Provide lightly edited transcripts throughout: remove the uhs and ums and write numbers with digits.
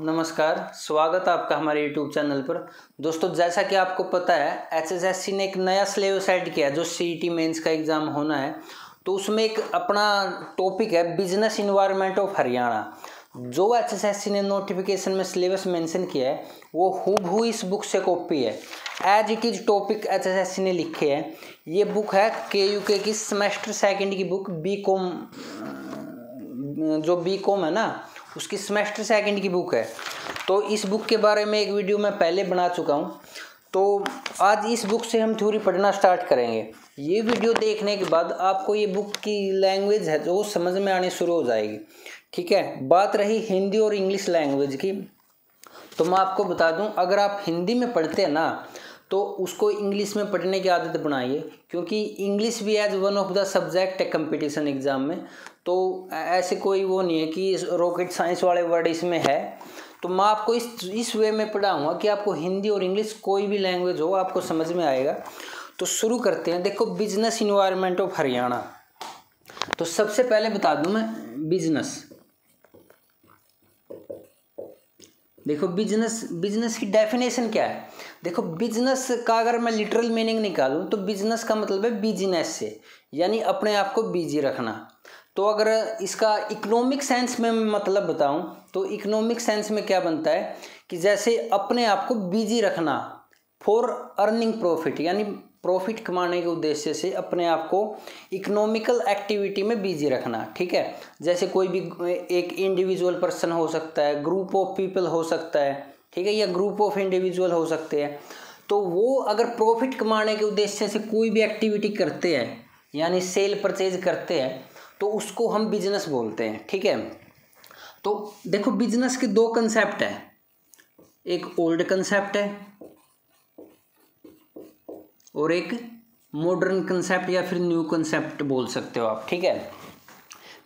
नमस्कार। स्वागत है आपका हमारे YouTube चैनल पर। दोस्तों, जैसा कि आपको पता है HSSC ने एक नया सिलेबस ऐड किया है जो CET मेंस का एग्ज़ाम होना है। तो उसमें एक अपना टॉपिक है बिजनेस इन्वायरमेंट ऑफ हरियाणा। जो HSSC ने नोटिफिकेशन में सिलेबस मेंशन किया है वो हूबहू इस बुक से कॉपी है। As it is topic HSSC ने लिखे हैं। ये बुक है KUK की सेमेस्टर सेकेंड की बुक BCom, जो BCom है ना उसकी सेमेस्टर सेकंड की बुक है। तो इस बुक के बारे में एक वीडियो मैं पहले बना चुका हूँ। तो आज इस बुक से हम थ्योरी पढ़ना स्टार्ट करेंगे। ये वीडियो देखने के बाद आपको ये बुक की लैंग्वेज है जो समझ में आनी शुरू हो जाएगी। ठीक है, बात रही हिंदी और इंग्लिश लैंग्वेज की, तो मैं आपको बता दूं, अगर आप हिंदी में पढ़ते हैं ना तो उसको इंग्लिश में पढ़ने की आदत बनाइए, क्योंकि इंग्लिश भी as one of the subject है कंपटीशन एग्ज़ाम में। तो ऐसे कोई वो नहीं है कि रॉकेट साइंस वाले वर्ड इसमें है। तो मैं आपको इस वे में पढ़ाऊँगा कि आपको हिंदी और इंग्लिश कोई भी लैंग्वेज हो आपको समझ में आएगा। तो शुरू करते हैं। देखो, बिजनेस इन्वायरमेंट ऑफ हरियाणा। तो सबसे पहले बता दूं मैं बिजनेस। देखो, बिजनेस की डेफिनेशन क्या है। देखो, बिजनेस का अगर मैं लिटरल मीनिंग निकालूं तो बिजनेस का मतलब है बिजनेस से, यानी अपने आप को बिजी रखना। तो अगर इसका इकोनॉमिक सेंस में मतलब बताऊं तो इकोनॉमिक सेंस में क्या बनता है कि जैसे अपने आप को बिजी रखना फॉर अर्निंग प्रॉफिट, यानी प्रॉफिट कमाने के उद्देश्य से अपने आप को इकोनॉमिकल एक्टिविटी में बिजी रखना। ठीक है, जैसे कोई भी एक इंडिविजुअल पर्सन हो सकता है, ग्रुप ऑफ पीपल हो सकता है, ठीक है, या ग्रुप ऑफ इंडिविजुअल हो सकते हैं। तो वो अगर प्रॉफिट कमाने के उद्देश्य से कोई भी एक्टिविटी करते हैं, यानी सेल परचेज करते हैं, तो उसको हम बिजनेस बोलते हैं। ठीक है, तो देखो, बिजनेस के दो कंसेप्ट हैं। एक ओल्ड कंसेप्ट है और एक मॉडर्न कंसेप्ट या फिर न्यू कंसेप्ट बोल सकते हो आप। ठीक है,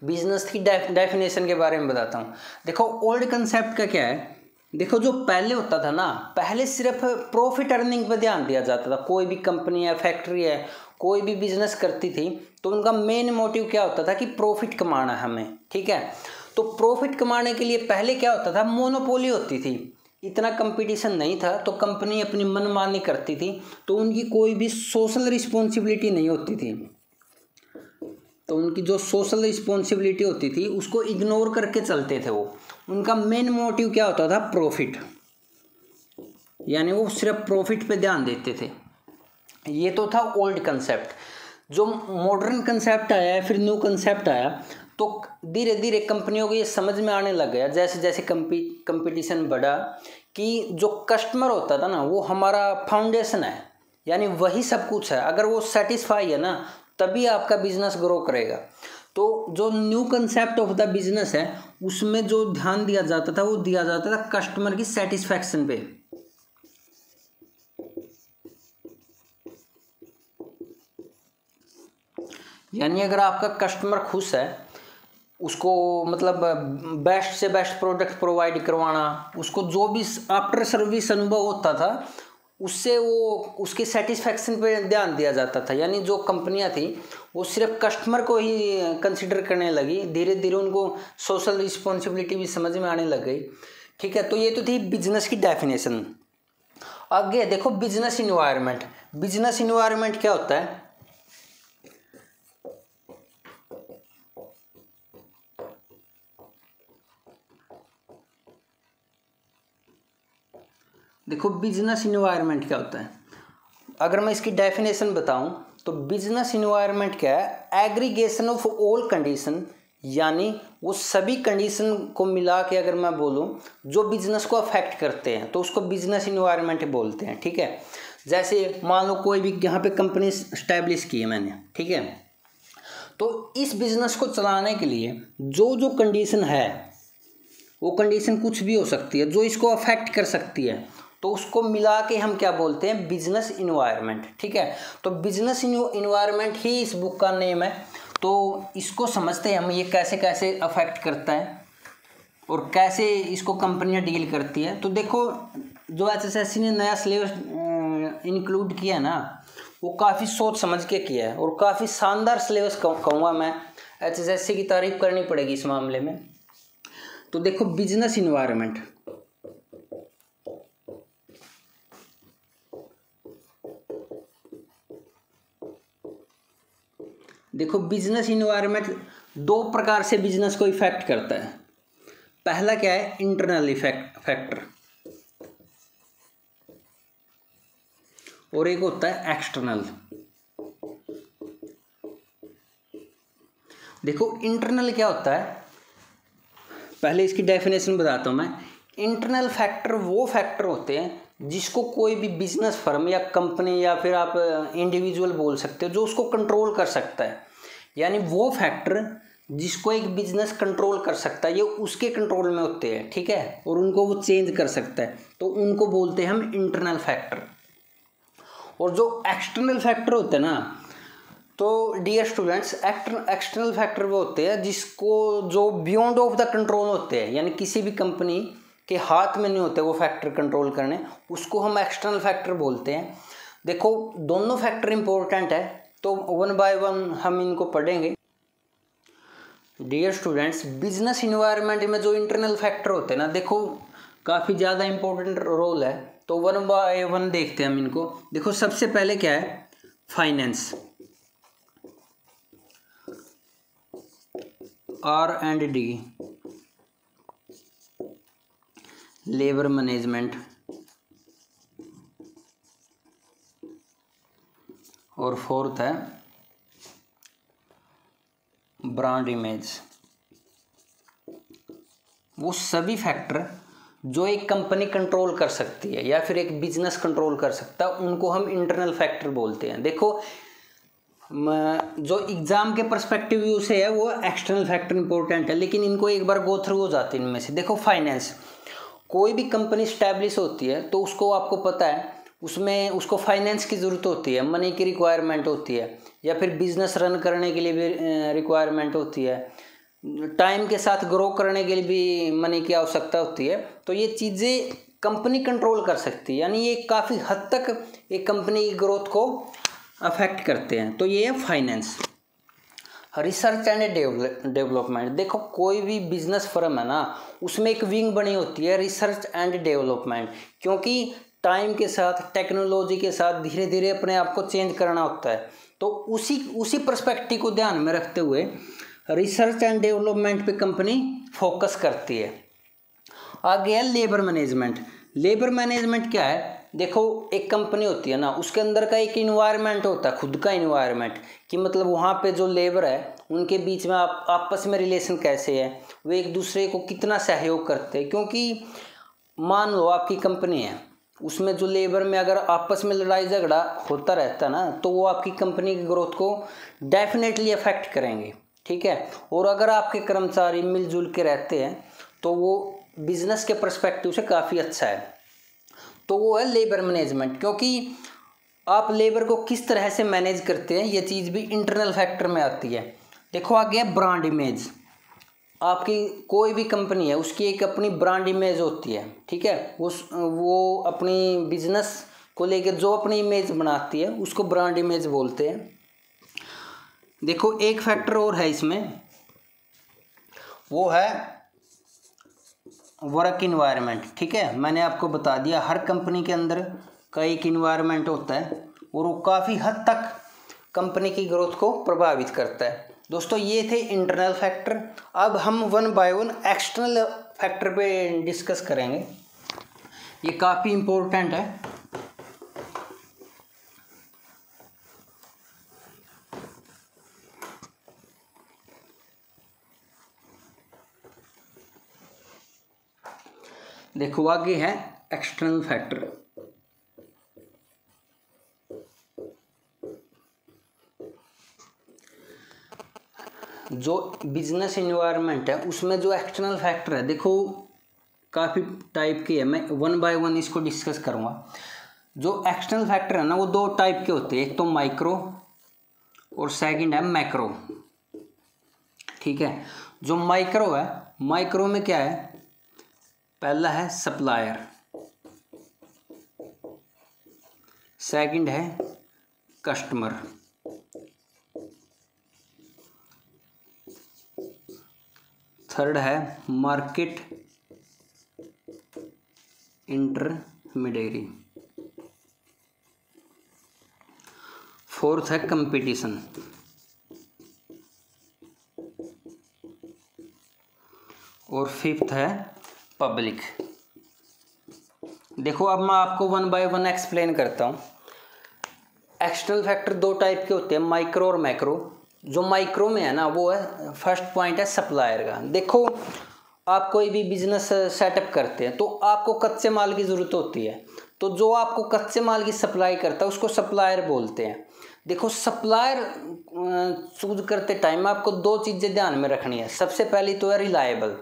बिजनेस की डेफिनेशन के बारे में बताता हूँ। देखो, ओल्ड कंसेप्ट का क्या है। देखो, जो पहले होता था ना, पहले सिर्फ प्रॉफिट अर्निंग पर ध्यान दिया जाता था। कोई भी कंपनी है, फैक्ट्री है, कोई भी बिजनेस करती थी तो उनका मेन मोटिव क्या होता था कि प्रॉफिट कमाना है हमें। ठीक है, तो प्रॉफिट कमाने के लिए पहले क्या होता था, मोनोपोली होती थी, इतना कंपटीशन नहीं था, तो कंपनी अपनी मनमानी करती थी, तो उनकी कोई भी सोशल रिस्पॉन्सिबिलिटी नहीं होती थी। तो उनकी जो सोशल रिस्पॉन्सिबिलिटी होती थी उसको इग्नोर करके चलते थे वो। उनका मेन मोटिव क्या होता था, प्रॉफिट, यानी वो सिर्फ प्रॉफिट पे ध्यान देते थे। ये तो था ओल्ड कंसेप्ट। जो मॉडर्न कंसेप्ट आया है, फिर न्यू कंसेप्ट आया, तो धीरे धीरे कंपनियों को ये समझ में आने लग गया जैसे जैसे कंपटीशन बढ़ा कि जो कस्टमर होता था ना वो हमारा फाउंडेशन है, यानी वही सब कुछ है। अगर वो सेटिस्फाई है ना तभी आपका बिजनेस ग्रो करेगा। तो जो new concept of the business है उसमें जो ध्यान दिया जाता था वो दिया जाता था कस्टमर की सेटिस्फैक्शन पे। यानी अगर आपका कस्टमर खुश है, उसको मतलब बेस्ट से बेस्ट प्रोडक्ट प्रोवाइड करवाना, उसको जो भी आफ्टर सर्विस अनुभव होता था उससे वो उसकी सेटिस्फैक्शन पे ध्यान दिया जाता था। यानी जो कंपनियां थी वो सिर्फ कस्टमर को ही कंसिडर करने लगी। धीरे धीरे उनको सोशल रिस्पॉन्सिबिलिटी भी समझ में आने लग गई। ठीक है, तो ये तो थी बिजनेस की डेफिनेशन। आगे देखो, बिजनेस इन्वायरमेंट। बिजनेस इन्वायरमेंट क्या होता है। देखो, बिजनेस इन्वायरमेंट क्या होता है। अगर मैं इसकी डेफिनेशन बताऊं तो बिजनेस इन्वायरमेंट क्या है, एग्रीगेशन ऑफ ऑल कंडीशन, यानी वो सभी कंडीशन को मिला के अगर मैं बोलूं जो बिजनेस को अफेक्ट करते हैं तो उसको बिजनेस इन्वायरमेंट बोलते हैं। ठीक है, जैसे मान लो कोई भी यहाँ पे कंपनी स्टैब्लिश की है मैंने, ठीक है, तो इस बिजनेस को चलाने के लिए जो जो कंडीशन है वो कंडीशन कुछ भी हो सकती है जो इसको अफेक्ट कर सकती है, तो उसको मिला के हम क्या बोलते हैं, बिजनेस इन्वायरमेंट। ठीक है, तो बिजनेस इन्वायरमेंट ही इस बुक का नेम है। तो इसको समझते हैं हम, ये कैसे कैसे अफेक्ट करता है और कैसे इसको कंपनियां डील करती है। तो देखो, जो HSSC ने नया सिलेबस इंक्लूड किया है ना वो काफ़ी सोच समझ के किया है और काफ़ी शानदार सिलेबस कहूँगा मैं। HSSC की तारीफ करनी पड़ेगी इस मामले में। तो देखो, बिजनेस इन्वायरमेंट, देखो बिजनेस इन्वायरमेंट दो प्रकार से बिजनेस को इफेक्ट करता है। पहला क्या है, इंटरनल फैक्टर, और एक होता है एक्सटर्नल। देखो इंटरनल क्या होता है, पहले इसकी डेफिनेशन बताता हूं मैं। इंटरनल फैक्टर वो फैक्टर होते हैं जिसको कोई भी बिजनेस फर्म या कंपनी या फिर आप इंडिविजुअल बोल सकते हो, जो उसको कंट्रोल कर सकता है। यानी वो फैक्टर जिसको एक बिजनेस कंट्रोल कर सकता है, ये उसके कंट्रोल में होते हैं, ठीक है, और उनको वो चेंज कर सकता है, तो उनको बोलते हैं हम इंटरनल फैक्टर। और जो एक्सटर्नल फैक्टर होते हैं ना, तो डियर स्टूडेंट्स, एक्सटर्नल फैक्टर वो होते हैं जिसको जो बियॉन्ड ऑफ द कंट्रोल होते हैं, यानी किसी भी कंपनी के हाथ में नहीं होते वो फैक्टर कंट्रोल करने, उसको हम एक्सटर्नल फैक्टर बोलते हैं। देखो दोनों फैक्टर इंपॉर्टेंट है, तो वन बाय वन हम इनको पढ़ेंगे। डियर स्टूडेंट्स, बिजनेस इन्वायरमेंट में जो इंटरनल फैक्टर होते हैं ना, देखो काफ़ी ज़्यादा इंपॉर्टेंट रोल है, तो वन बाय वन देखते हैं हम इनको। देखो सबसे पहले क्या है, फाइनेंस, R&D, लेबर मैनेजमेंट, और फोर्थ है ब्रांड इमेज। वो सभी फैक्टर जो एक कंपनी कंट्रोल कर सकती है या फिर एक बिजनेस कंट्रोल कर सकता है, उनको हम इंटरनल फैक्टर बोलते हैं। देखो जो एग्जाम के पर्सपेक्टिव व्यू से है वो एक्सटर्नल फैक्टर इंपॉर्टेंट है, लेकिन इनको एक बार गो थ्रू हो जाते हैं इनमें से। देखो फाइनेंस, कोई भी कंपनी स्टैब्लिश होती है तो उसको आपको पता है उसमें उसको फाइनेंस की ज़रूरत होती है, मनी की रिक्वायरमेंट होती है, या फिर बिजनेस रन करने के लिए भी रिक्वायरमेंट होती है, टाइम के साथ ग्रो करने के लिए भी मनी की आवश्यकता होती है। तो ये चीज़ें कंपनी कंट्रोल कर सकती है, यानी ये काफ़ी हद तक एक कंपनी की ग्रोथ को अफेक्ट करते हैं। तो ये है फाइनेंस। रिसर्च एंड डेवलपमेंट, देखो कोई भी बिजनेस फर्म है ना, उसमें एक विंग बनी होती है रिसर्च एंड डेवलपमेंट, क्योंकि टाइम के साथ टेक्नोलॉजी के साथ धीरे धीरे अपने आप को चेंज करना होता है। तो उसी पर्सपेक्टिव को ध्यान में रखते हुए रिसर्च एंड डेवलपमेंट पे कंपनी फोकस करती है। आगे है लेबर मैनेजमेंट। लेबर मैनेजमेंट क्या है, देखो एक कंपनी होती है ना, उसके अंदर का एक इन्वायरमेंट होता है, खुद का इन्वायरमेंट, कि मतलब वहाँ पे जो लेबर है उनके बीच में आपस में रिलेशन कैसे है, वे एक दूसरे को कितना सहयोग करते हैं। क्योंकि मान लो आपकी कंपनी है, उसमें जो लेबर में अगर आपस में लड़ाई झगड़ा होता रहता ना, तो वो आपकी कंपनी की ग्रोथ को डेफिनेटली अफेक्ट करेंगे, ठीक है। और अगर आपके कर्मचारी मिलजुल के रहते हैं तो वो बिजनेस के पर्सपेक्टिव से काफ़ी अच्छा है। तो वो है लेबर मैनेजमेंट, क्योंकि आप लेबर को किस तरह से मैनेज करते हैं ये चीज़ भी इंटरनल फैक्टर में आती है। देखो आगे है ब्रांड इमेज। आपकी कोई भी कंपनी है उसकी एक अपनी ब्रांड इमेज होती है, ठीक है, वो अपनी बिजनेस को लेकर जो अपनी इमेज बनाती है उसको ब्रांड इमेज बोलते हैं। देखो एक फैक्टर और है इसमें, वो है वर्क इन्वायरमेंट, ठीक है। मैंने आपको बता दिया हर कंपनी के अंदर का एक इन्वायरमेंट होता है और वो काफ़ी हद तक कंपनी की ग्रोथ को प्रभावित करता है। दोस्तों ये थे इंटरनल फैक्टर। अब हम one by one external factor पे डिस्कस करेंगे, ये काफ़ी इम्पोर्टेंट है। देखो आगे है एक्सटर्नल फैक्टर। जो बिजनेस इन्वायरमेंट है उसमें जो एक्सटर्नल फैक्टर है, देखो काफ़ी टाइप के है, मैं वन बाय वन इसको डिस्कस करूँगा। जो एक्सटर्नल फैक्टर है ना, वो दो टाइप के होते हैं, एक तो माइक्रो और सेकंड है मैक्रो, ठीक है। जो माइक्रो है, माइक्रो में क्या है, पहला है सप्लायर, सेकंड है कस्टमर, थर्ड है मार्केट इंटरमीडियरी, फोर्थ है कंपटीशन। और फिफ्थ है पब्लिक। देखो अब मैं आपको वन बाय वन एक्सप्लेन करता हूँ। एक्सटर्नल फैक्टर दो टाइप के होते हैं, माइक्रो और मैक्रो। जो माइक्रो में है ना वो है, फर्स्ट पॉइंट है सप्लायर का। देखो आप कोई भी बिजनेस सेटअप करते हैं तो आपको कच्चे माल की ज़रूरत होती है, तो जो आपको कच्चे माल की सप्लाई करता है उसको सप्लायर बोलते हैं। देखो सप्लायर चूज करते टाइम आपको दो चीज़ें ध्यान में रखनी है। सबसे पहली तो है रिलायबल।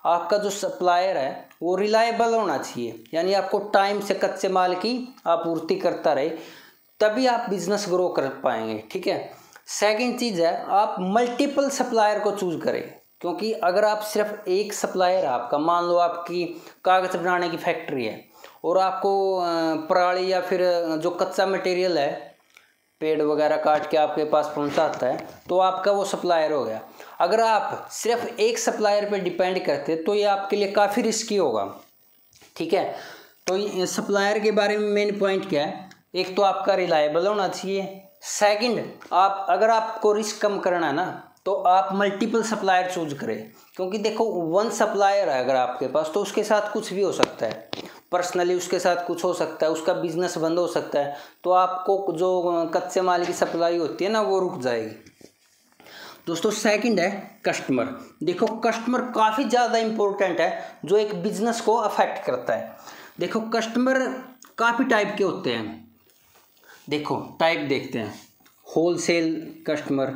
आपका जो सप्लायर है वो रिलायबल होना चाहिए, यानी आपको टाइम से कच्चे माल की आपूर्ति करता रहे, तभी आप बिजनेस ग्रो कर पाएंगे। ठीक है। सेकंड चीज़ है आप मल्टीपल सप्लायर को चूज करें, क्योंकि अगर आप सिर्फ एक सप्लायर है आपका, मान लो आपकी कागज़ बनाने की फैक्ट्री है और आपको पराली या फिर जो कच्चा मटेरियल है पेड़ वगैरह काट के आपके पास पहुंचाता है, तो आपका वो सप्लायर हो गया। अगर आप सिर्फ एक सप्लायर पे डिपेंड करते तो ये आपके लिए काफ़ी रिस्की होगा। ठीक है। तो सप्लायर के बारे में मेन पॉइंट क्या है, एक तो आपका रिलायबल होना चाहिए। सेकंड, आप अगर आपको रिस्क कम करना है ना तो आप मल्टीपल सप्लायर चूज करें, क्योंकि देखो वन सप्लायर है अगर आपके पास तो उसके साथ कुछ भी हो सकता है, पर्सनली उसके साथ कुछ हो सकता है, उसका बिजनेस बंद हो सकता है, तो आपको जो कच्चे माल की सप्लाई होती है ना वो रुक जाएगी। दोस्तों सेकंड है कस्टमर। देखो कस्टमर काफ़ी ज़्यादा इम्पोर्टेंट है, जो एक बिजनेस को अफेक्ट करता है। देखो कस्टमर काफ़ी टाइप के होते हैं। देखो टाइप देखते हैं, होलसेल कस्टमर,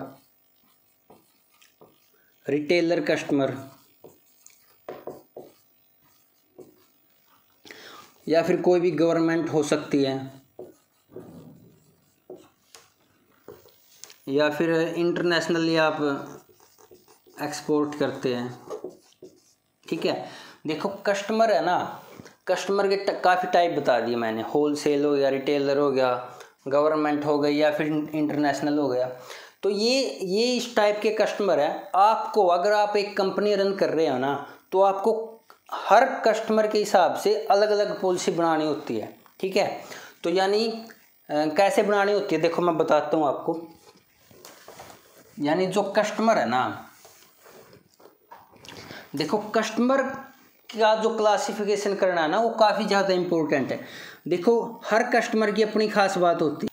रिटेलर कस्टमर, या फिर कोई भी गवर्नमेंट हो सकती है, या फिर इंटरनेशनली आप एक्सपोर्ट करते हैं। ठीक है। देखो कस्टमर है ना, कस्टमर के काफ़ी टाइप बता दिए मैंने, होलसेल हो गया, रिटेलर हो गया, गवर्नमेंट हो गई, या फिर इंटरनेशनल हो गया। तो ये इस टाइप के कस्टमर है। आपको अगर आप एक कंपनी रन कर रहे हो ना तो आपको हर कस्टमर के हिसाब से अलग अलग पॉलिसी बनानी होती है। ठीक है। तो यानी कैसे बनानी होती है, देखो मैं बताता हूँ आपको। यानी जो कस्टमर है ना, देखो कस्टमर का जो क्लासिफिकेशन करना है ना वो काफ़ी ज़्यादा इम्पोर्टेंट है। देखो हर कस्टमर की अपनी खास बात होती है।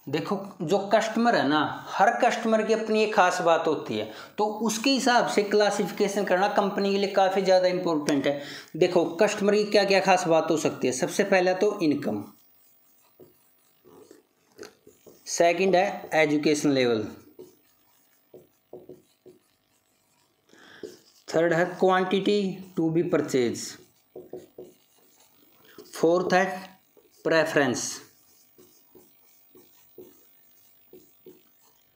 देखो जो कस्टमर है ना, हर कस्टमर की अपनी एक खास बात होती है, तो उसके हिसाब से क्लासिफिकेशन करना कंपनी के लिए काफ़ी ज़्यादा इम्पोर्टेंट है। देखो कस्टमर की क्या क्या खास बात हो सकती है। सबसे पहला तो इनकम, सेकंड है एजुकेशन लेवल, थर्ड है quantity to be purchase, fourth है प्रेफरेंस।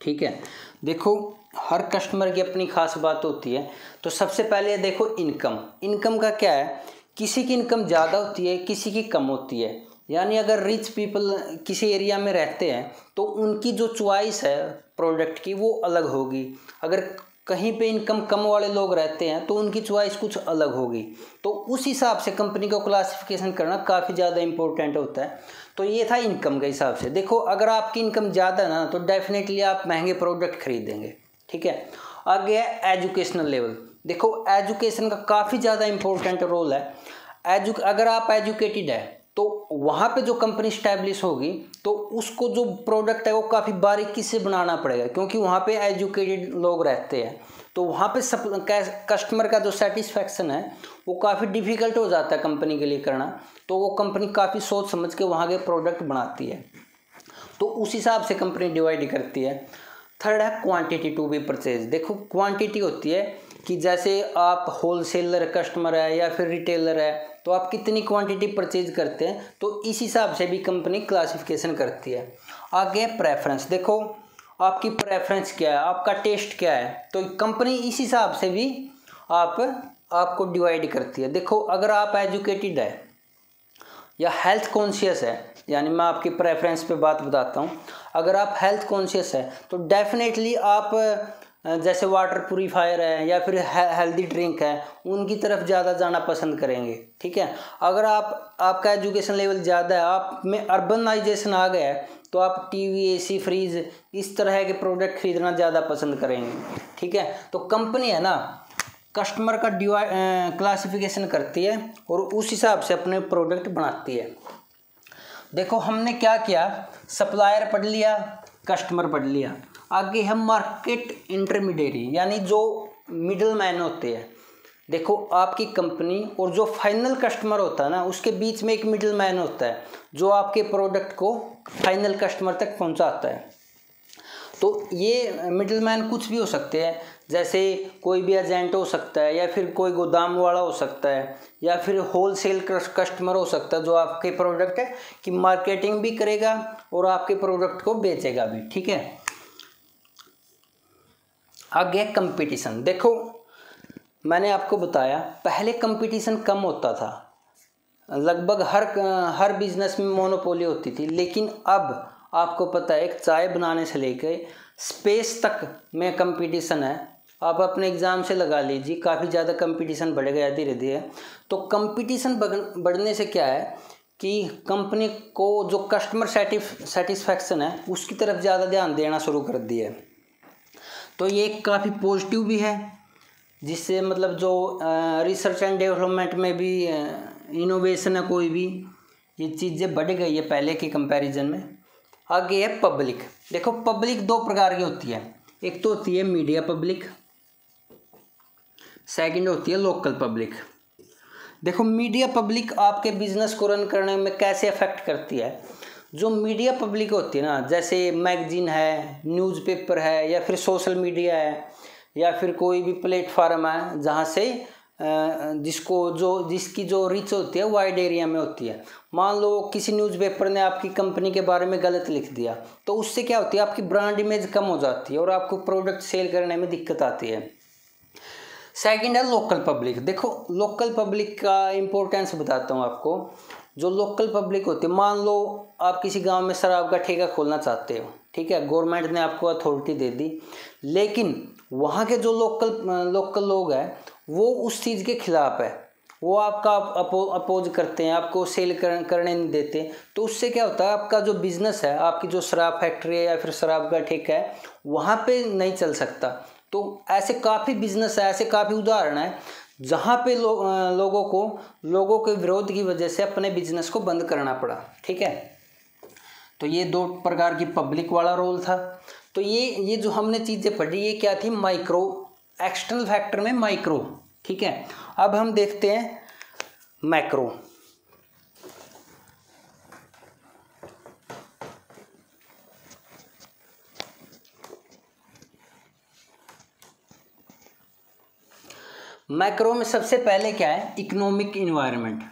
ठीक है। देखो हर कस्टमर की अपनी खास बात होती है। तो सबसे पहले देखो इनकम। इनकम का क्या है, किसी की इनकम ज़्यादा होती है, किसी की कम होती है। यानी अगर रिच पीपल किसी एरिया में रहते हैं तो उनकी जो चॉइस है प्रोडक्ट की वो अलग होगी। अगर कहीं पे इनकम कम वाले लोग रहते हैं तो उनकी चॉइस कुछ अलग होगी। तो उस हिसाब से कंपनी को क्लासिफिकेशन करना काफ़ी ज़्यादा इंपॉर्टेंट होता है। तो ये था इनकम के हिसाब से। देखो अगर आपकी इनकम ज़्यादा ना तो डेफिनेटली आप महंगे प्रोडक्ट खरीदेंगे। ठीक है। आगे है एजुकेशनल लेवल। देखो एजुकेशन का काफ़ी ज़्यादा इंपॉर्टेंट रोल है। अगर आप एजुकेटेड है तो वहाँ पे जो कंपनी स्टैब्लिश होगी तो उसको जो प्रोडक्ट है वो काफ़ी बारीकी से बनाना पड़ेगा, क्योंकि वहाँ पे एजुकेटेड लोग रहते हैं। तो वहाँ पे कस्टमर का जो सेटिस्फैक्शन है वो काफ़ी डिफ़िकल्ट हो जाता है कंपनी के लिए करना। तो वो कंपनी काफ़ी सोच समझ के वहाँ के प्रोडक्ट बनाती है। तो उस हिसाब से कंपनी डिवाइड करती है। थर्ड है क्वांटिटी टू बी परचेज। देखो क्वांटिटी होती है कि जैसे आप होलसेलर कस्टमर है या फिर रिटेलर है तो आप कितनी क्वांटिटी परचेज करते हैं, तो इस हिसाब से भी कंपनी क्लासिफिकेशन करती है। आगे प्रेफरेंस। देखो आपकी प्रेफरेंस क्या है, आपका टेस्ट क्या है, तो कंपनी इस हिसाब से भी आपको डिवाइड करती है। देखो अगर आप एजुकेटेड है या हेल्थ कॉन्शियस है, यानी मैं आपकी प्रेफरेंस पे बात बताता हूँ। अगर आप हेल्थ कॉन्शियस है तो डेफिनेटली आप जैसे वाटर प्यूरीफायर है या फिर हेल्दी ड्रिंक है उनकी तरफ ज़्यादा जाना पसंद करेंगे। ठीक है। अगर आपका एजुकेशन लेवल ज़्यादा है, आप में अर्बनाइजेशन आ गया है, तो आप टीवी, एसी, फ्रीज इस तरह के प्रोडक्ट खरीदना ज़्यादा पसंद करेंगे। ठीक है। तो कंपनी है ना कस्टमर का क्लासिफिकेशन करती है और उस हिसाब से अपने प्रोडक्ट बनाती है। देखो हमने क्या किया, सप्लायर पढ़ लिया, कस्टमर पढ़ लिया, आगे हम मार्केट इंटरमीडिएरी यानी जो मिडल मैन होते हैं। देखो आपकी कंपनी और जो फाइनल कस्टमर होता है ना, उसके बीच में एक मिडल मैन होता है जो आपके प्रोडक्ट को फाइनल कस्टमर तक पहुंचाता है। तो ये मिडल मैन कुछ भी हो सकते हैं, जैसे कोई भी एजेंट हो सकता है, या फिर कोई गोदाम वाला हो सकता है, या फिर होलसेल कस्टमर हो सकता है जो आपके प्रोडक्ट की मार्केटिंग भी करेगा और आपके प्रोडक्ट को बेचेगा भी। ठीक है, आगे कंपटीशन। देखो मैंने आपको बताया पहले कंपटीशन कम होता था, लगभग हर बिजनेस में मोनोपोली होती थी, लेकिन अब आपको पता है एक चाय बनाने से लेकर स्पेस तक में कंपटीशन है। आप अपने एग्ज़ाम से लगा लीजिए, काफ़ी ज़्यादा कंपटीशन बढ़ गया धीरे धीरे। तो कंपटीशन बढ़ने से क्या है कि कंपनी को जो कस्टमर सेटिस्फैक्शन है उसकी तरफ ज़्यादा ध्यान देना शुरू कर दिया है। तो ये काफ़ी पॉजिटिव भी है, जिससे मतलब जो रिसर्च एंड डेवलपमेंट में भी इनोवेशन है, कोई भी ये चीज़ें बढ़ गई है पहले के कंपैरिजन में। आगे है पब्लिक। देखो पब्लिक दो प्रकार की होती है, एक तो होती है मीडिया पब्लिक, सेकंड होती है लोकल पब्लिक। देखो मीडिया पब्लिक आपके बिजनेस को रन करने में कैसे अफेक्ट करती है। जो मीडिया पब्लिक होती है ना, जैसे मैगजीन है, न्यूज़पेपर है, या फिर सोशल मीडिया है, या फिर कोई भी प्लेटफार्म है जहाँ से जिसकी जो रीच होती है वाइड एरिया में होती है। मान लो किसी न्यूज़पेपर ने आपकी कंपनी के बारे में गलत लिख दिया, तो उससे क्या होती है, आपकी ब्रांड इमेज कम हो जाती है और आपको प्रोडक्ट सेल करने में दिक्कत आती है। सेकंड है लोकल पब्लिक। देखो लोकल पब्लिक का इम्पोर्टेंस बताता हूँ आपको। जो लोकल पब्लिक होती है, मान लो आप किसी गांव में शराब का ठेका खोलना चाहते हो, ठीक है, गवर्नमेंट ने आपको अथॉरिटी दे दी, लेकिन वहाँ के जो लोकल लोग हैं वो उस चीज़ के खिलाफ है, वो आपका अपोज करते हैं, आपको सेल करने नहीं देते। तो उससे क्या होता है, आपका जो बिज़नेस है, आपकी जो शराब फैक्ट्री है या फिर शराब का ठेका है, वहाँ पे नहीं चल सकता। तो ऐसे काफ़ी बिजनेस है, ऐसे काफ़ी उदाहरण है जहाँ पे लोगों के विरोध की वजह से अपने बिजनेस को बंद करना पड़ा। ठीक है, तो ये दो प्रकार की पब्लिक वाला रोल था। तो ये जो हमने चीज़ें पढ़ी ये क्या थी, माइक्रो, एक्सटर्नल फैक्टर में माइक्रो। ठीक है, अब हम देखते हैं मैक्रो। मैक्रो में सबसे पहले क्या है, इकोनॉमिक इन्वायरमेंट।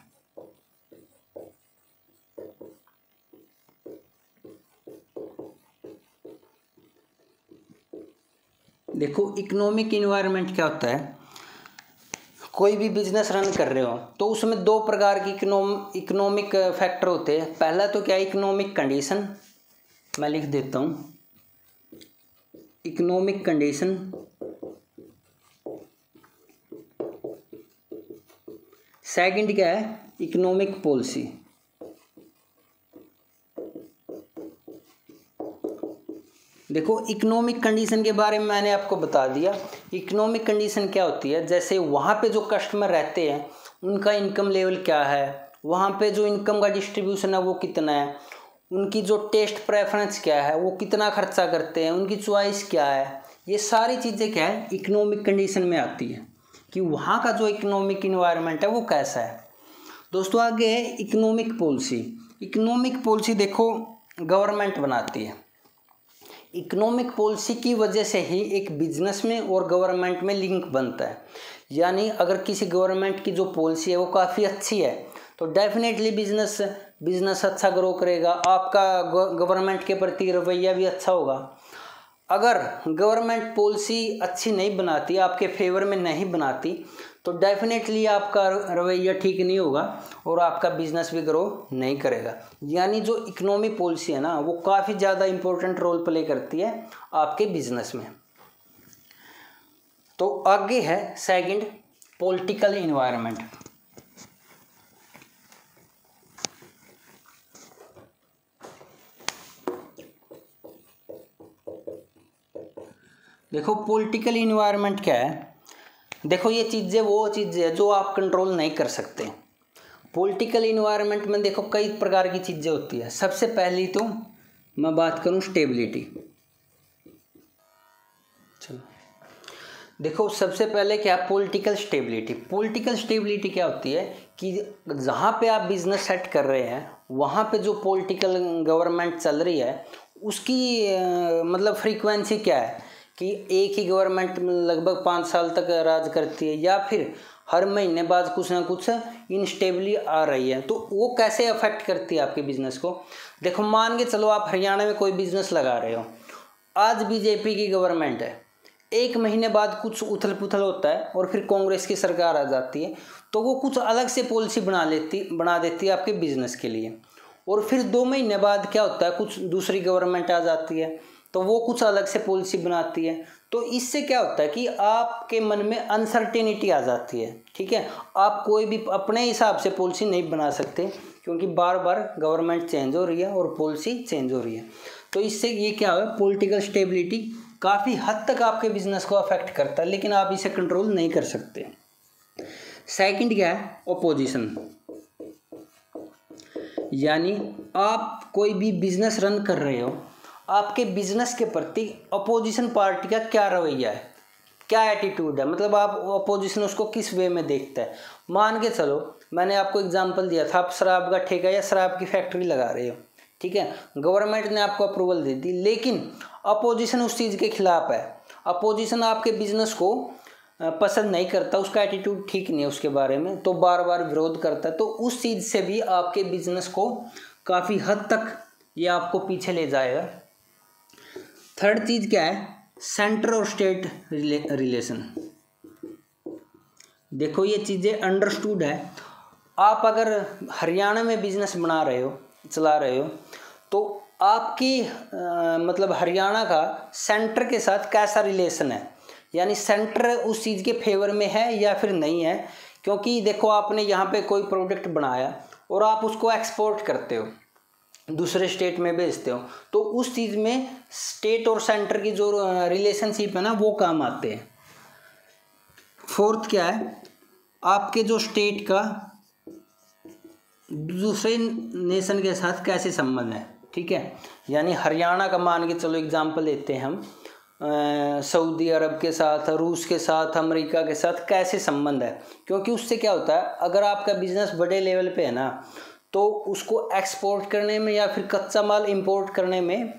देखो इकोनॉमिक इन्वायरमेंट क्या होता है, कोई भी बिजनेस रन कर रहे हो तो उसमें दो प्रकार की इकोनॉमिक फैक्टर होते हैं। पहला तो क्या है, इकोनॉमिक कंडीशन, मैं लिख देता हूँ इकोनॉमिक कंडीशन। सेकंड क्या है, इकोनॉमिक पॉलिसी। देखो इकोनॉमिक कंडीशन के बारे में मैंने आपको बता दिया। इकोनॉमिक कंडीशन क्या होती है, जैसे वहाँ पे जो कस्टमर रहते हैं उनका इनकम लेवल क्या है, वहाँ पे जो इनकम का डिस्ट्रीब्यूशन है वो कितना है, उनकी जो टेस्ट प्रेफरेंस क्या है, वो कितना खर्चा करते हैं, उनकी चॉइस क्या है, ये सारी चीज़ें क्या है इकोनॉमिक कंडीशन में आती है कि वहाँ का जो इकोनॉमिक इन्वायरमेंट है वो कैसा है। दोस्तों आगे है इकोनॉमिक पॉलिसी। इकोनॉमिक पॉलिसी देखो गवर्नमेंट बनाती है। इकोनॉमिक पॉलिसी की वजह से ही एक बिजनेस में और गवर्नमेंट में लिंक बनता है। यानी अगर किसी गवर्नमेंट की जो पॉलिसी है वो काफ़ी अच्छी है तो डेफिनेटली बिजनेस अच्छा ग्रो करेगा, आपका गवर्नमेंट के प्रति रवैया भी अच्छा होगा। अगर गवर्नमेंट पॉलिसी अच्छी नहीं बनाती, आपके फेवर में नहीं बनाती, तो डेफिनेटली आपका रवैया ठीक नहीं होगा और आपका बिजनेस भी ग्रो नहीं करेगा। यानी जो इकोनॉमिक पॉलिसी है ना वो काफ़ी ज़्यादा इम्पोर्टेंट रोल प्ले करती है आपके बिजनेस में। तो आगे है सेकंड, पॉलिटिकल इन्वायरमेंट। देखो पॉलिटिकल इन्वायरमेंट क्या है, देखो ये चीज़ें वो चीज़ें है जो आप कंट्रोल नहीं कर सकते। पॉलिटिकल इन्वायरमेंट में देखो कई प्रकार की चीज़ें होती है। सबसे पहली तो मैं बात करूं स्टेबिलिटी। चलो देखो सबसे पहले क्या पॉलिटिकल स्टेबिलिटी। पॉलिटिकल स्टेबिलिटी क्या होती है कि जहाँ पे आप बिजनेस सेट कर रहे हैं वहाँ पे जो पॉलिटिकल गवर्नमेंट चल रही है उसकी मतलब फ्रीक्वेंसी क्या है कि एक ही गवर्नमेंट लगभग 5 साल तक राज करती है या फिर हर महीने बाद कुछ ना कुछ इनस्टेबली आ रही है, तो वो कैसे अफेक्ट करती है आपके बिजनेस को। देखो मान के चलो आप हरियाणा में कोई बिजनेस लगा रहे हो, आज बीजेपी की गवर्नमेंट है, एक महीने बाद कुछ उथल पुथल होता है और फिर कांग्रेस की सरकार आ जाती है, तो वो कुछ अलग से पॉलिसी बना देती है आपके बिजनेस के लिए। और फिर 2 महीने बाद क्या होता है, कुछ दूसरी गवर्नमेंट आ जाती है तो वो कुछ अलग से पॉलिसी बनाती है। तो इससे क्या होता है कि आपके मन में अनसर्टेनिटी आ जाती है। ठीक है, आप कोई भी अपने हिसाब से पॉलिसी नहीं बना सकते क्योंकि बार बार गवर्नमेंट चेंज हो रही है और पॉलिसी चेंज हो रही है। तो इससे ये क्या है, पॉलिटिकल स्टेबिलिटी काफ़ी हद तक आपके बिजनेस को अफेक्ट करता है, लेकिन आप इसे कंट्रोल नहीं कर सकते। सेकंड क्या है, ओपोजिशन। यानी आप कोई भी बिजनेस रन कर रहे हो, आपके बिजनेस के प्रति अपोजिशन पार्टी का क्या रवैया है, क्या एटीट्यूड है, मतलब आप अपोजिशन उसको किस वे में देखता है। मान के चलो मैंने आपको एग्जांपल दिया था, आप शराब का ठेका या शराब की फैक्ट्री लगा रहे हो, ठीक है, गवर्नमेंट ने आपको अप्रूवल दे दी, लेकिन अपोजिशन उस चीज़ के खिलाफ है, अपोजिशन आपके बिजनेस को पसंद नहीं करता, उसका एटीट्यूड ठीक नहीं है उसके बारे में, तो बार बार विरोध करता है, तो उस चीज़ से भी आपके बिजनेस को काफ़ी हद तक ये आपको पीछे ले जाएगा। थर्ड चीज़ क्या है, सेंटर और स्टेट रिलेशन। देखो ये चीज़ें अंडरस्टूड है। आप अगर हरियाणा में बिजनेस बना रहे हो, चला रहे हो, तो आपकी मतलब हरियाणा का सेंटर के साथ कैसा रिलेशन है, यानी सेंटर उस चीज़ के फेवर में है या फिर नहीं है। क्योंकि देखो आपने यहाँ पे कोई प्रोडक्ट बनाया और आप उसको एक्सपोर्ट करते हो, दूसरे स्टेट में भेजते हो, तो उस चीज़ में स्टेट और सेंटर की जो रिलेशनशिप है ना वो काम आते हैं। फोर्थ क्या है, आपके जो स्टेट का दूसरे नेशन के साथ कैसे संबंध है। ठीक है, यानी हरियाणा का मान के चलो एग्जांपल लेते हैं हम, सऊदी अरब के साथ, रूस के साथ, अमेरिका के साथ कैसे संबंध है। क्योंकि उससे क्या होता है, अगर आपका बिजनेस बड़े लेवल पे है ना, तो उसको एक्सपोर्ट करने में या फिर कच्चा माल इंपोर्ट करने में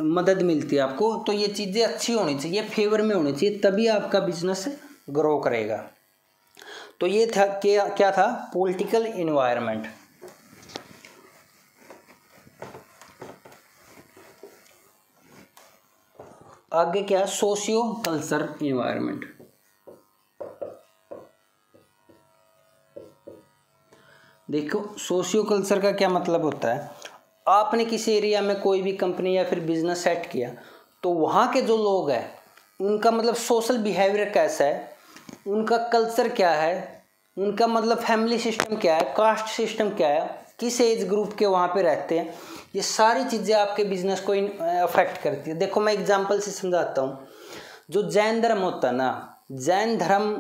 मदद मिलती है आपको। तो ये चीज़ें अच्छी होनी चाहिए, फेवर में होनी चाहिए, तभी आपका बिजनेस ग्रो करेगा। तो ये था क्या था, पॉलिटिकल इन्वायरमेंट। आगे क्या, सोशियो कल्चर इन्वायरमेंट। देखो सोशियो कल्चर का क्या मतलब होता है, आपने किसी एरिया में कोई भी कंपनी या फिर बिजनेस सेट किया, तो वहाँ के जो लोग हैं उनका मतलब सोशल बिहेवियर कैसा है, उनका कल्चर क्या है, उनका मतलब फैमिली सिस्टम क्या है, कास्ट सिस्टम क्या है, किस एज ग्रुप के वहाँ पे रहते हैं, ये सारी चीज़ें आपके बिजनेस को अफेक्ट करती है। देखो मैं एग्जांपल से समझाता हूँ। जो जैन धर्म होता है ना, जैन धर्म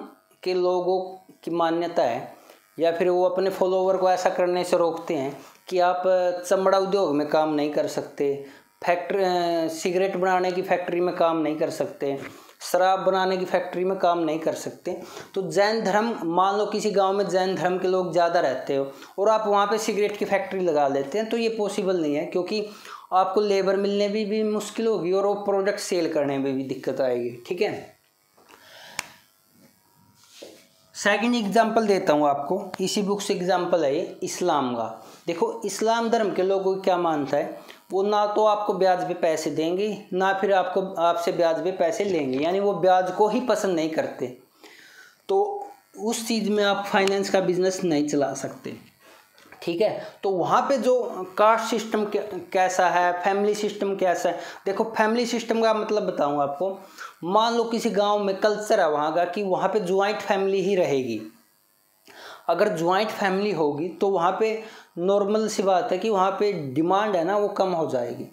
के लोगों की मान्यता है, या फिर वो अपने फॉलोवर को ऐसा करने से रोकते हैं कि आप चमड़ा उद्योग में काम नहीं कर सकते, फैक्ट्री सिगरेट बनाने की फैक्ट्री में काम नहीं कर सकते, शराब बनाने की फैक्ट्री में काम नहीं कर सकते। तो जैन धर्म, मान लो किसी गांव में जैन धर्म के लोग ज़्यादा रहते हो और आप वहाँ पे सिगरेट की फैक्ट्री लगा लेते हैं, तो ये पॉसिबल नहीं है, क्योंकि आपको लेबर मिलने भी मुश्किल होगी और वो प्रोडक्ट सेल करने में भी दिक्कत आएगी। ठीक है, सेकंड एग्जांपल देता हूँ आपको, इसी बुक से एग्जांपल है ये इस्लाम का। देखो इस्लाम धर्म के लोगों को क्या मानता है, वो ना तो आपको ब्याज पे पैसे देंगे, ना फिर आपसे ब्याज पे पैसे लेंगे, यानी वो ब्याज को ही पसंद नहीं करते। तो उस चीज़ में आप फाइनेंस का बिजनेस नहीं चला सकते। ठीक है, तो वहाँ पे जो कास्ट सिस्टम कैसा है, फैमिली सिस्टम कैसा है। देखो फैमिली सिस्टम का मतलब बताऊँ आपको, मान लो किसी गांव में कल्चर है वहाँ का कि वहाँ पे ज्वाइंट फैमिली ही रहेगी। अगर ज्वाइंट फैमिली होगी तो वहाँ पे नॉर्मल सी बात है कि वहाँ पे डिमांड है ना वो कम हो जाएगी।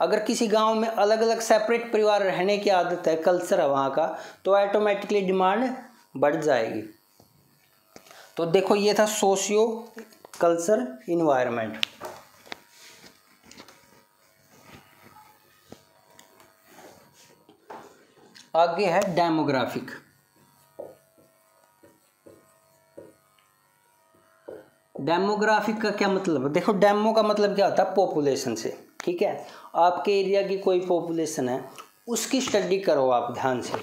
अगर किसी गांव में अलग अलग सेपरेट परिवार रहने की आदत है, कल्चर है वहाँ का, तो ऑटोमेटिकली डिमांड बढ़ जाएगी। तो देखो ये था सोशियो कल्चर इन्वायरमेंट। आगे है डेमोग्राफिक। डेमोग्राफिक का क्या मतलब है? देखो डेमो का मतलब क्या होता है? पॉपुलेशन से, ठीक है। आपके एरिया की कोई पॉपुलेशन है, उसकी स्टडी करो आप ध्यान से,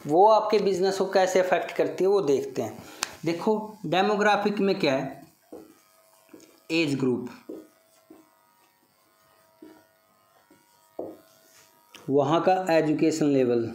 वो आपके बिजनेस को कैसे अफेक्ट करती है वो देखते हैं। देखो डेमोग्राफिक में क्या है? एज ग्रुप, वहाँ का एजुकेशन लेवल,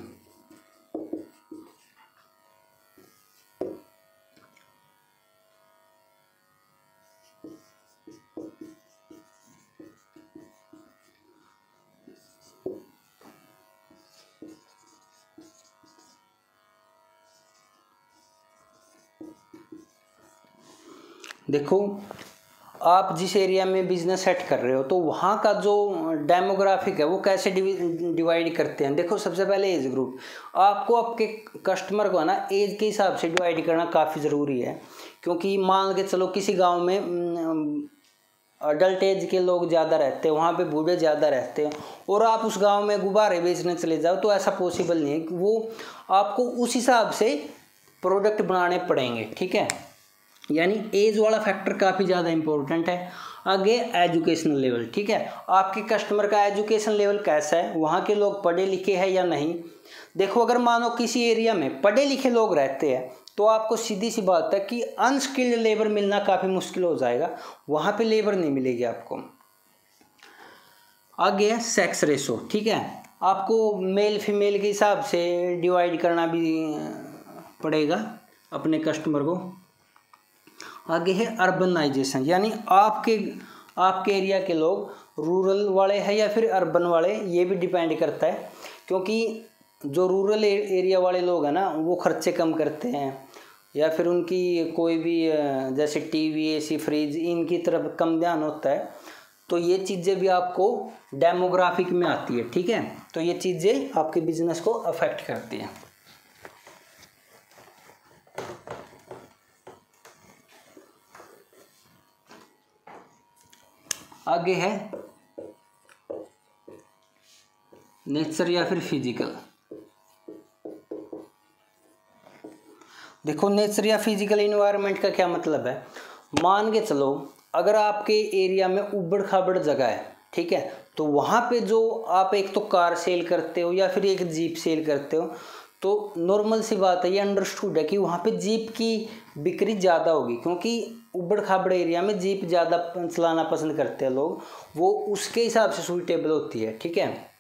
देखो आप जिस एरिया में बिजनेस सेट कर रहे हो तो वहाँ का जो डेमोग्राफिक है वो कैसे डिवाइड करते हैं। देखो सबसे पहले एज ग्रुप, आपको आपके कस्टमर को है ना एज के हिसाब से डिवाइड करना काफ़ी ज़रूरी है, क्योंकि मान के चलो किसी गांव में अडल्ट एज के लोग ज़्यादा रहते हैं, वहाँ पे बूढ़े ज़्यादा रहते हैं, और आप उस गांव में गुब्बारे बेचने चले जाओ तो ऐसा पॉसिबल नहीं है। वो आपको उस हिसाब से प्रोडक्ट बनाने पड़ेंगे, ठीक है। यानी एज वाला फैक्टर काफ़ी ज़्यादा इंपॉर्टेंट है। आगे एजुकेशनल लेवल, ठीक है। आपके कस्टमर का एजुकेशन लेवल कैसा है, वहाँ के लोग पढ़े लिखे हैं या नहीं। देखो अगर मानो किसी एरिया में पढ़े लिखे लोग रहते हैं तो आपको सीधी सी बात है कि अनस्किल्ड लेबर मिलना काफ़ी मुश्किल हो जाएगा, वहाँ पे लेबर नहीं मिलेगी आपको। आगे है सेक्स रेशो, ठीक है। आपको मेल फीमेल के हिसाब से डिवाइड करना भी पड़ेगा अपने कस्टमर को। आगे है अर्बनाइजेशन, यानी आपके एरिया के लोग रूरल वाले हैं या फिर अर्बन वाले, ये भी डिपेंड करता है, क्योंकि जो रूरल एरिया वाले लोग हैं ना वो खर्चे कम करते हैं, या फिर उनकी कोई भी जैसे टीवी एसी फ्रिज इनकी तरफ कम ध्यान होता है। तो ये चीज़ें भी आपको डेमोग्राफिक में आती है, ठीक है। तो ये चीज़ें आपके बिजनेस को अफेक्ट करती हैं। आगे है नेचर या फिर फिजिकल। देखो नेचर या फिजिकल इन्वायरमेंट का क्या मतलब है? मान के चलो अगर आपके एरिया में उबड़ खाबड़ जगह है, ठीक है, तो वहाँ पे जो आप एक तो कार सेल करते हो या फिर एक जीप सेल करते हो, तो नॉर्मल सी बात है, ये अंडरस्टूड है कि वहाँ पे जीप की बिक्री ज़्यादा होगी, क्योंकि उबड़ खाबड़ एरिया में जीप ज़्यादा चलाना पसंद करते हैं लोग, वो उसके हिसाब से सूटेबल होती है, ठीक है।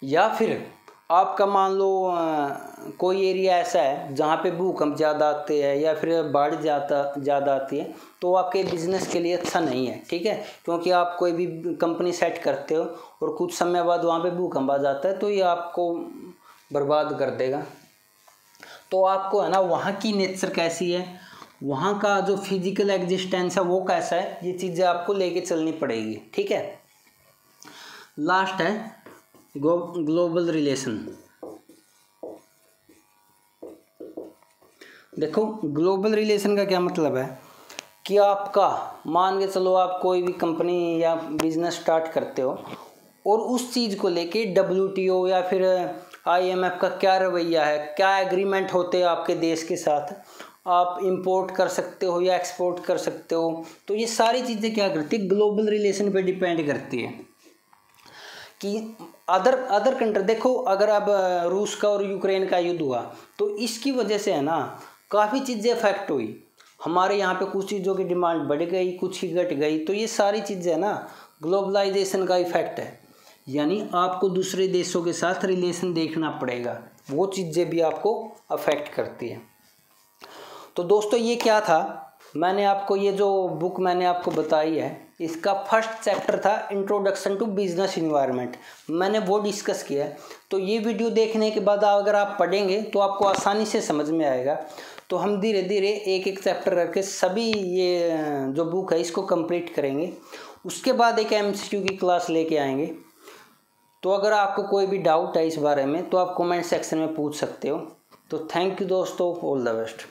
या फिर आपका मान लो कोई एरिया ऐसा है जहाँ पे भूकंप ज़्यादा आते हैं या फिर बाढ़ ज़्यादा आती है, तो आपके बिजनेस के लिए अच्छा नहीं है, ठीक है। क्योंकि आप कोई भी कंपनी सेट करते हो और कुछ समय बाद वहाँ पे भूकंप आ जाता है तो ये आपको बर्बाद कर देगा। तो आपको है ना वहाँ की नेचर कैसी है, वहाँ का जो फिजिकल एग्जिस्टेंस है वो कैसा है, ये चीज़ें आपको लेके चलनी पड़ेगी, ठीक है। लास्ट है ग्लोबल रिलेशन। देखो ग्लोबल रिलेशन का क्या मतलब है कि आपका मान के चलो आप कोई भी कंपनी या बिजनेस स्टार्ट करते हो और उस चीज़ को लेके WTO या फिर IMF का क्या रवैया है, क्या एग्रीमेंट होते हैं आपके देश के साथ, आप इंपोर्ट कर सकते हो या एक्सपोर्ट कर सकते हो। तो ये सारी चीज़ें क्या करती है, ग्लोबल रिलेशन पे डिपेंड करती है कि अदर कंट्री। देखो अगर अब रूस का और यूक्रेन का युद्ध हुआ तो इसकी वजह से है ना काफ़ी चीज़ें अफेक्ट हुई, हमारे यहाँ पे कुछ चीज़ों की डिमांड बढ़ गई, कुछ ही घट गई। तो ये सारी चीज़ें है ना ग्लोबलाइजेशन का इफेक्ट है, यानी आपको दूसरे देशों के साथ रिलेशन देखना पड़ेगा, वो चीज़ें भी आपको अफेक्ट करती है। तो दोस्तों ये क्या था, मैंने आपको ये जो बुक मैंने आपको बताई है इसका फर्स्ट चैप्टर था इंट्रोडक्शन टू बिजनेस इन्वायरमेंट, मैंने वो डिस्कस किया है। तो ये वीडियो देखने के बाद अगर आप पढ़ेंगे तो आपको आसानी से समझ में आएगा। तो हम धीरे धीरे एक एक चैप्टर करके सभी ये जो बुक है इसको कंप्लीट करेंगे, उसके बाद एक MCQ की क्लास लेके आएंगे। तो अगर आपको कोई भी डाउट है इस बारे में तो आप कमेंट सेक्शन में पूछ सकते हो। तो थैंक यू दोस्तों, ऑल द बेस्ट।